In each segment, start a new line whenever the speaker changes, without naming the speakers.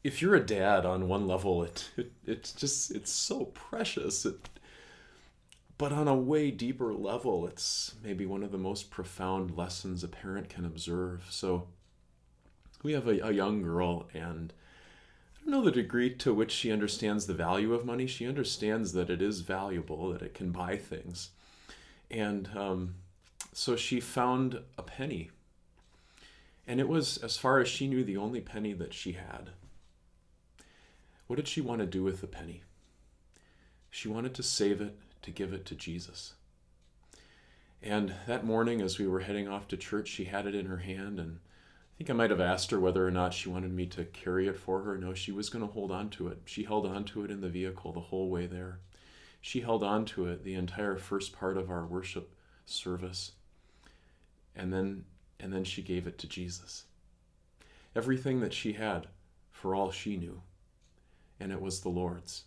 if you're a dad on one level, it's so precious. But on a way deeper level, it's maybe one of the most profound lessons a parent can observe. So we have a young girl, and I don't know the degree to which she understands the value of money. She understands that it is valuable, that it can buy things. And so she found a penny. And it was, as far as she knew, the only penny that she had. What did she want to do with the penny? She wanted to save it, to give it to Jesus. And that morning, as we were heading off to church, she had it in her hand, and I think I might have asked her whether or not she wanted me to carry it for her. No, she was going to hold on to it. She held on to it in the vehicle the whole way there. She held on to it the entire first part of our worship service. And then she gave it to Jesus. Everything that she had, for all she knew, and it was the Lord's.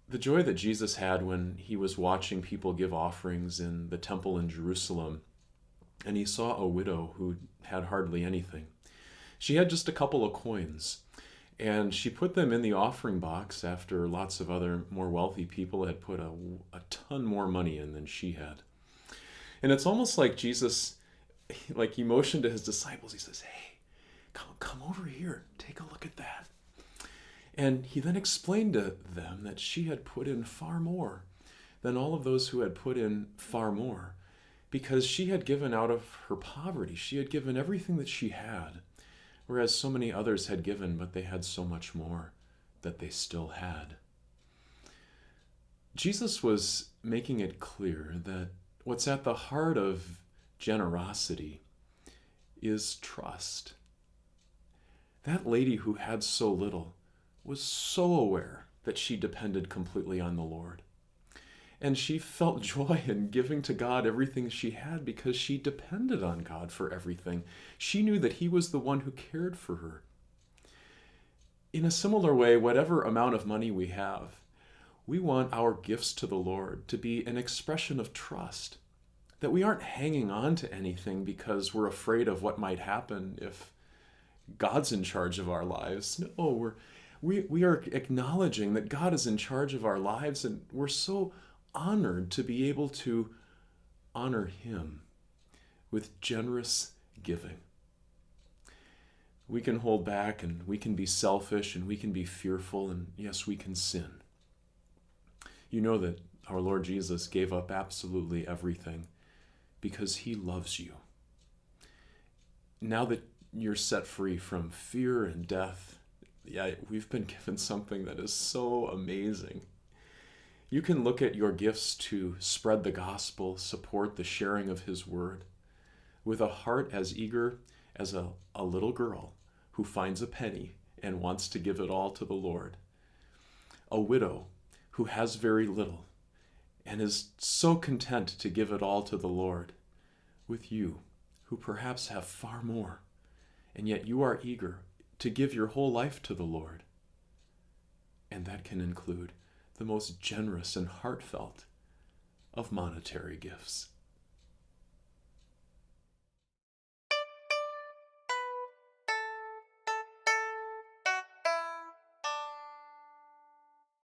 The joy that Jesus had when he was watching people give offerings in the temple in Jerusalem, and he saw a widow who had hardly anything. She had just a couple of coins, and she put them in the offering box after lots of other more wealthy people had put a ton more money in than she had. And it's almost like Jesus, like he motioned to his disciples. He says, "Hey, come over here. Take a look at that." And he then explained to them that she had put in far more than all of those who had put in far more, because she had given out of her poverty. She had given everything that she had, whereas so many others had given, but they had so much more that they still had. Jesus was making it clear that what's at the heart of generosity is trust. That lady who had so little was so aware that she depended completely on the Lord. And she felt joy in giving to God everything she had because she depended on God for everything. She knew that he was the one who cared for her. In a similar way, whatever amount of money we have, we want our gifts to the Lord to be an expression of trust. That we aren't hanging on to anything because we're afraid of what might happen if God's in charge of our lives. No, we are acknowledging that God is in charge of our lives, and we're so honored to be able to honor him with generous giving. We can hold back, and we can be selfish, and we can be fearful, and yes, we can sin. You know that our Lord Jesus gave up absolutely everything because he loves you. Now that you're set free from fear and death, we've been given something that is so amazing. You can look at your gifts to spread the gospel, support the sharing of his word, with a heart as eager as a little girl who finds a penny and wants to give it all to the Lord. A widow who has very little and is so content to give it all to the Lord. With you, who perhaps have far more, and yet you are eager to give your whole life to the Lord. And that can include the most generous and heartfelt of monetary gifts.